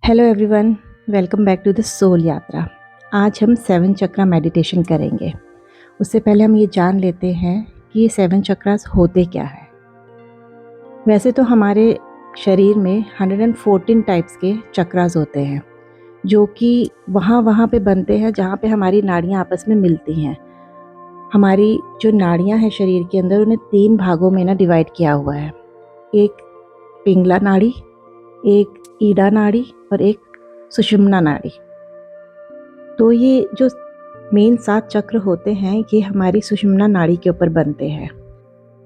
Hello everyone, welcome back to the soul Yatra. आज हम 7 चक्रा meditation करेंगे। उससे पहले हम ये जान लेते हैं कि ये 7 चक्रास होते क्या है। वैसे तो हमारे शरीर में 114 टाइप्स के चक्रास होते हैं, जो कि वहाँ पे बनते हैं जहाँ पे हमारी नाड़ियाँ आपस में मिलती हैं। हमारी जो नाड़ियाँ हैं शरीर के अंदर, उन्हें 3 भागों में ना डिवाइड किया हुआ है। एक पिंगला नाड़ी, एक ईड़ा नाड़ी और एक सुषुम्ना नाड़ी। तो ये जो मेन 7 चक्र होते हैं, ये हमारी सुषुम्ना नाड़ी के ऊपर बनते हैं।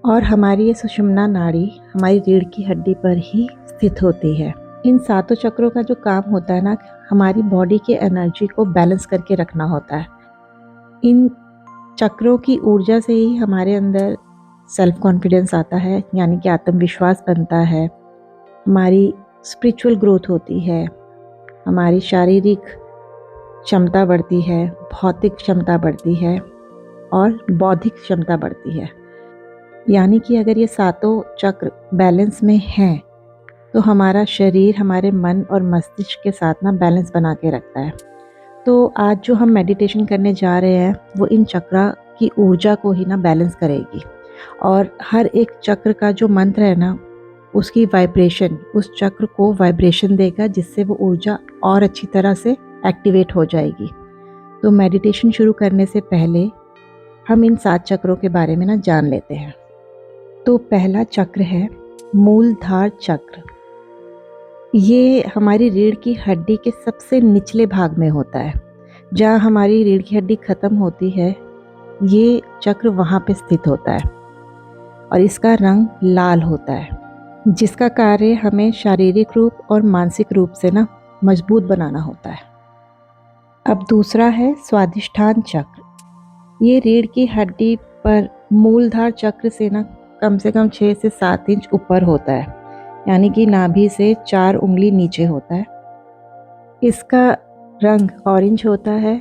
और हमारी ये सुषुम्ना नाड़ी हमारी रीढ़ की हड्डी पर ही स्थित होती है। इन 7 चक्रों का जो काम होता है ना, हमारी बॉडी के एनर्जी को बैलेंस करके रखना होता है। इन चक्रों की ऊर्जा से ही हमारे अंदर सेल्फ कॉन्फिडेंस आता है, यानी कि आत्मविश्वास बनता है। हमारी स्पिरिचुअल ग्रोथ होती है, हमारी शारीरिक क्षमता बढ़ती है, भौतिक क्षमता बढ़ती है और बौद्धिक क्षमता बढ़ती है। यानी कि अगर ये 7 चक्र बैलेंस में हैं, तो हमारा शरीर हमारे मन और मस्तिष्क के साथ ना बैलेंस बना के रखता है। तो आज जो हम मेडिटेशन करने जा रहे हैं, वो इन चक्रा की ऊर्जा को ही ना बैलेंस करेगी। और हर एक चक्र का जो मंत्र है ना, उसकी वाइब्रेशन उस चक्र को वाइब्रेशन देगा, जिससे वो ऊर्जा और अच्छी तरह से एक्टिवेट हो जाएगी। तो मेडिटेशन शुरू करने से पहले हम इन 7 चक्रों के बारे में ना जान लेते हैं। तो पहला चक्र है मूलधार चक्र। ये हमारी रीढ़ की हड्डी के सबसे निचले भाग में होता है। जहाँ हमारी रीढ़ की हड्डी खत्म होती है, ये चक्र वहाँ पे स्थित होता है और इसका रंग लाल होता है, जिसका कार्य हमें शारीरिक रूप और मानसिक रूप से ना मजबूत बनाना होता है। अब दूसरा है स्वादिष्ठान चक्र। ये रीढ़ की हड्डी पर मूलधार चक्र से ना कम से कम 6 से 7 इंच ऊपर होता है, यानी कि नाभि से 4 उंगली नीचे होता है। इसका रंग ऑरेंज होता है।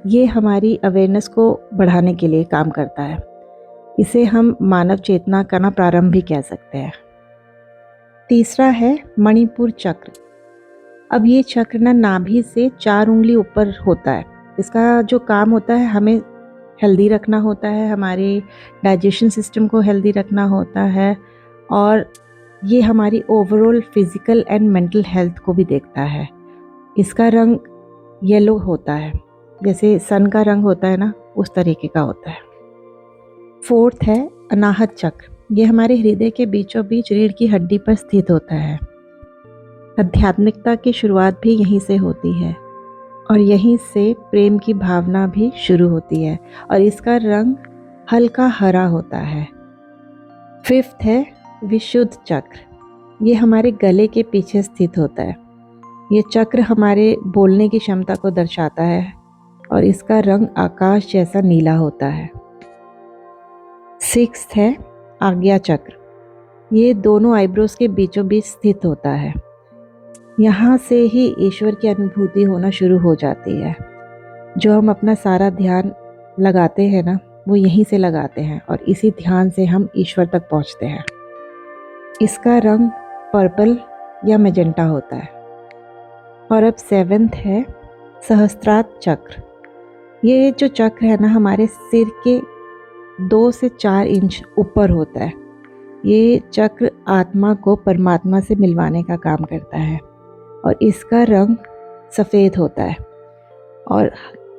ये हमारी अवेयरनेस को बढ़ाने के लिए काम करता है। इसे हम मानव चेतना का ना प्रारंभ भी कह सकते हैं। तीसरा है मणिपुर चक्र। अब ये चक्र ना नाभि से 4 उंगली ऊपर होता है। इसका जो काम होता है, हमें हेल्दी रखना होता है, हमारे डाइजेशन सिस्टम को हेल्दी रखना होता है और ये हमारी overall physical and mental health को भी देखता है। इसका रंग येलो होता है, जैसे सन का रंग होता है ना, उस तरीके का होता है। फोर्थ है अनाहत चक्र। ये हमारे हृदय के बीचों बीच रीढ़ की हड्डी पर स्थित होता है। आध्यात्मिकता की शुरुआत भी यहीं से होती है और यहीं से प्रेम की भावना भी शुरू होती है और इसका रंग हल्का हरा होता है। फिफ्थ है विशुद्ध चक्र। ये हमारे गले के पीछे स्थित होता है। ये चक्र हमारे बोलने की क्षमता को दर्शाता है और इसका रंग आकाश जैसा नीला होता है। सिक्स्थ है आज्ञा चक्र। ये दोनों आईब्रोज के बीचों बीच स्थित होता है। यहाँ से ही ईश्वर की अनुभूति होना शुरू हो जाती है। जो हम अपना सारा ध्यान लगाते हैं ना, वो यहीं से लगाते हैं और इसी ध्यान से हम ईश्वर तक पहुँचते हैं। इसका रंग पर्पल या मैजेंटा होता है। और अब 7th है सहस्त्रार चक्र। ये जो चक्र है ना, हमारे सिर के 2 से 4 इंच ऊपर होता है। ये चक्र आत्मा को परमात्मा से मिलवाने का काम करता है और इसका रंग सफ़ेद होता है। और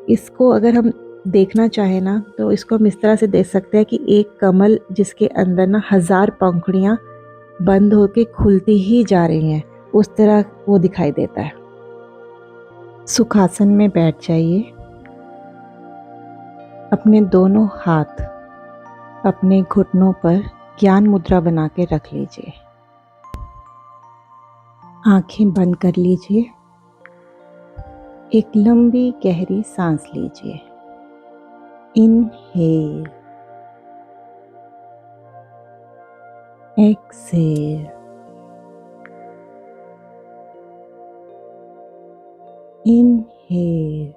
इसको अगर हम देखना चाहें ना, तो इसको हम इस तरह से देख सकते हैं कि एक कमल जिसके अंदर ना 1000 पंखुड़ियाँ बंद होके खुलती ही जा रही हैं, उस तरह वो दिखाई देता है। सुखासन में बैठ जाइए। अपने दोनों हाथ अपने घुटनों पर ज्ञान मुद्रा बना के रख लीजिए। आंखें बंद कर लीजिए। एक लंबी गहरी सांस लीजिए। Inhale, exhale, inhale,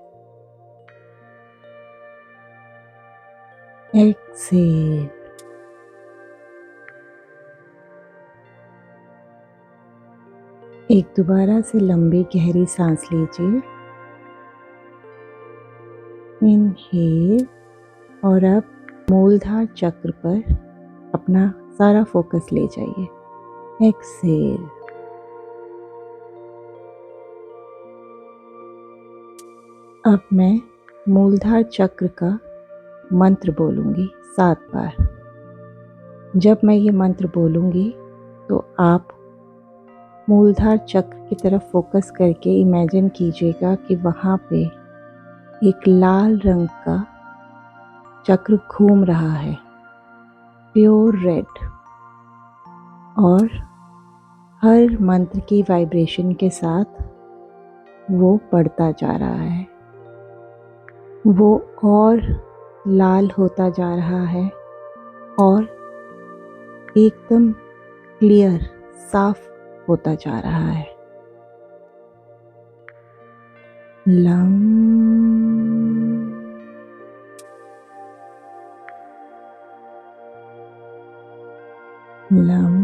exhale. एक दोबारा से लंबी गहरी सांस लीजिए। इनहेल और अब मूलधार चक्र पर अपना सारा फोकस ले जाइए। एक्सहेल। अब मैं मूलधार चक्र का मंत्र बोलूँगी 7 बार। जब मैं ये मंत्र बोलूँगी तो आप मूलधार चक्र की तरफ फोकस करके इमेजिन कीजिएगा कि वहाँ पे एक लाल रंग का चक्र घूम रहा है, प्योर रेड, और हर मंत्र की वाइब्रेशन के साथ वो बढ़ता जा रहा है, वो और लाल होता जा रहा है और एकदम क्लियर, साफ होता जा रहा है। Lump lump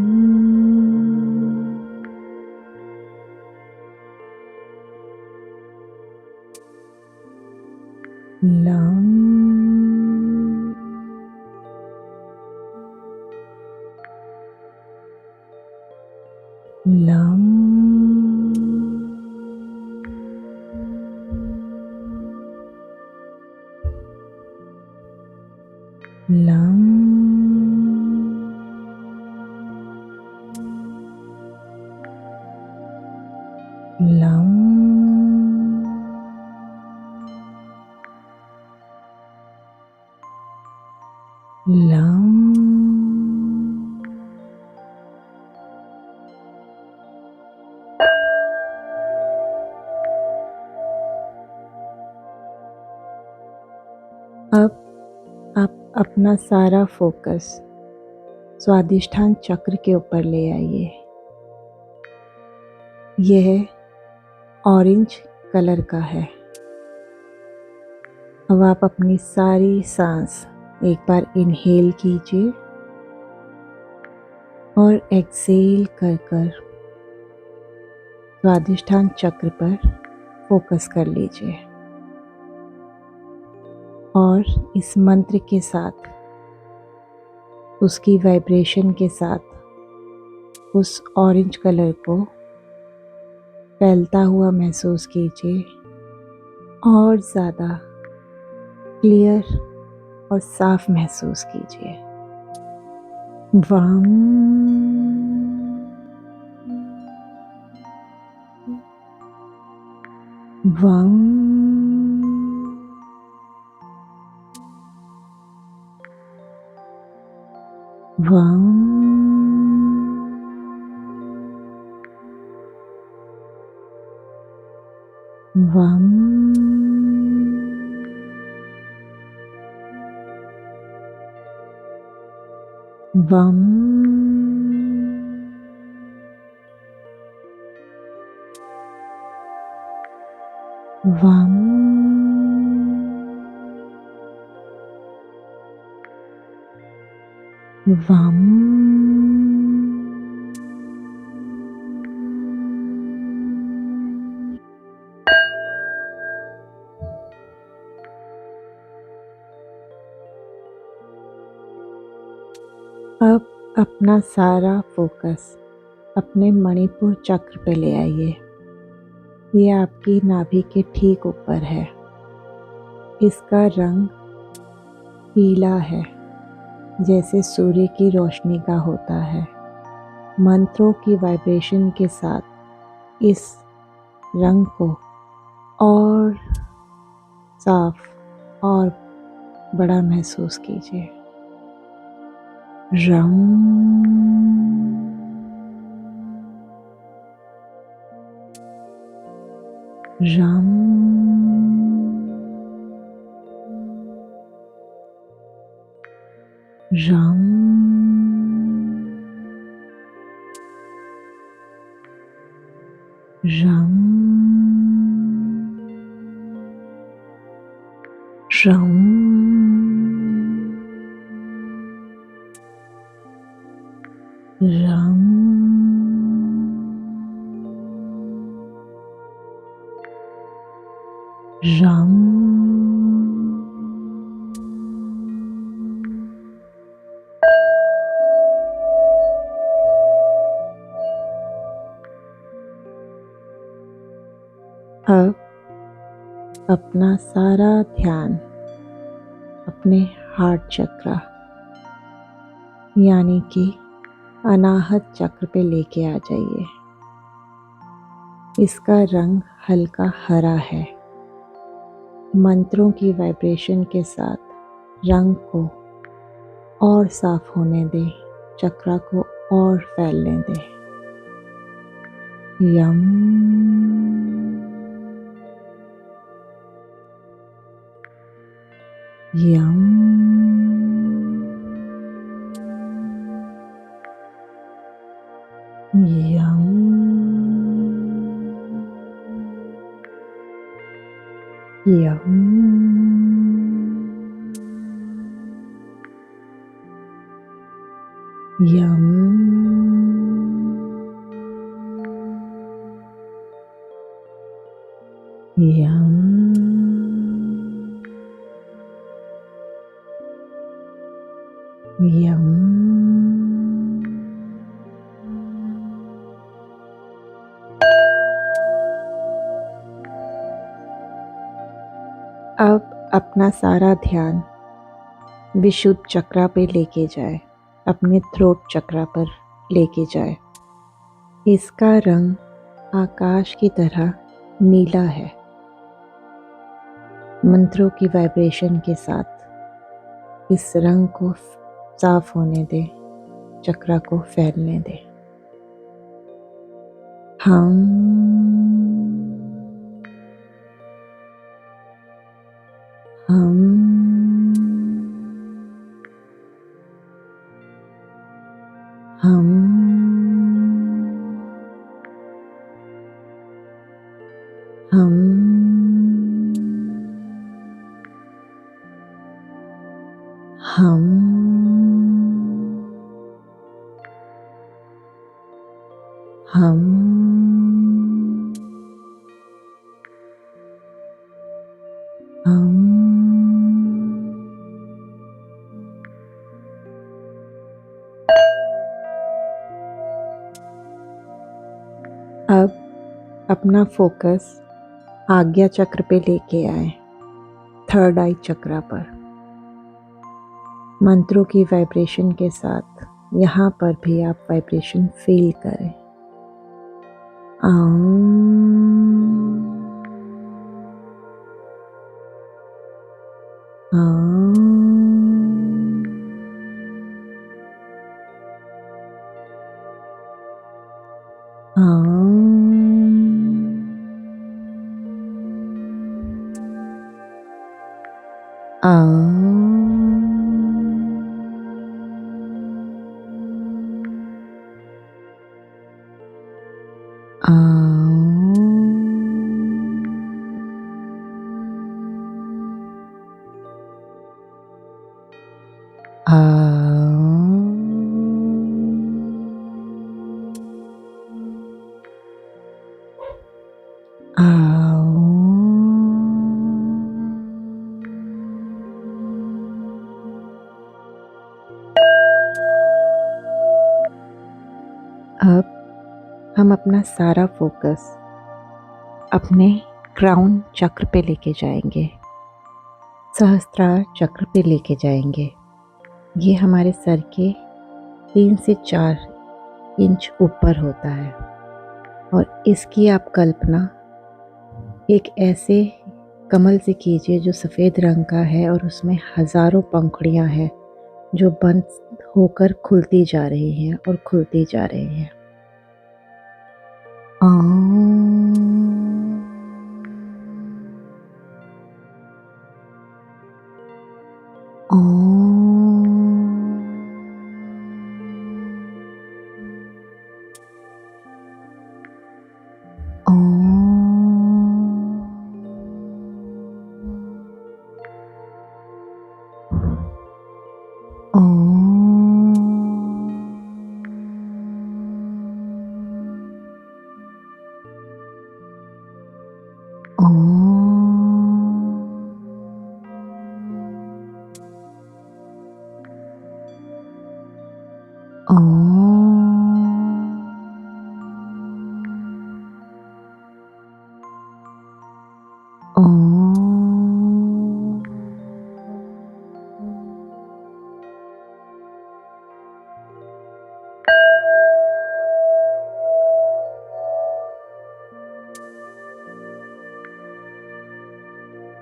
lump lump lump lump lump. अब आप अपना सारा फोकस स्वादिष्ठान चक्र के ऊपर ले आइए। यह ऑरेंज कलर का है। अब आप अपनी सारी सांस एक बार इनहेल कीजिए और एक्सहेल कर कर स्वादिष्ठान चक्र पर फोकस कर लीजिए और इस मंत्र के साथ, उसकी वाइब्रेशन के साथ उस ऑरेंज कलर को फैलता हुआ महसूस कीजिए और ज़्यादा क्लियर और साफ महसूस कीजिए। वम वम वम वम वम वम वम। अब अपना सारा फोकस अपने मणिपुर चक्र पे ले आइए। ये आपकी नाभि के ठीक ऊपर है। इसका रंग पीला है, जैसे सूर्य की रोशनी का होता है। मंत्रों की वाइब्रेशन के साथ इस रंग को और साफ और बड़ा महसूस कीजिए। रम रम रम रम रम रम रम। अब अपना सारा ध्यान अपने हार्ट चक्र यानी कि अनाहत चक्र पे लेके आ जाइए। इसका रंग हल्का हरा है। मंत्रों की वाइब्रेशन के साथ रंग को और साफ होने दें, चक्र को और फैलने दें। यम। यम। यम। यम। यम। यम। यम। अब अपना सारा ध्यान विशुद्ध चक्र पे लेके जाए, अपने थ्रोट चक्र पर लेके जाए। इसका रंग आकाश की तरह नीला है। मंत्रों की वाइब्रेशन के साथ इस रंग को साफ होने दें, चक्र को फैलने दें। हम। हम। हम। हम। हम। हम। हम। अब अपना फोकस आज्ञा चक्र पे लेके आए, थर्ड आई चक्र पर। मंत्रों की वाइब्रेशन के साथ यहाँ पर भी आप वाइब्रेशन फील करें। आम। आम। आम। अब हम अपना सारा फोकस अपने क्राउन चक्र पे लेके जाएंगे, सहस्त्रार चक्र पे लेके जाएंगे। ये हमारे सर के 3 से 4 इंच ऊपर होता है और इसकी आप कल्पना एक ऐसे कमल से कीजिए जो सफ़ेद रंग का है और उसमें हज़ारों पंखुड़ियाँ हैं जो बंद होकर खुलती जा रही हैं और खुलती जा रही हैं।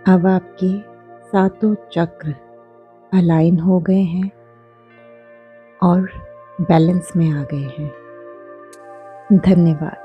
अब आपके सातों चक्र अलाइन हो गए हैं और बैलेंस में आ गए हैं। धन्यवाद।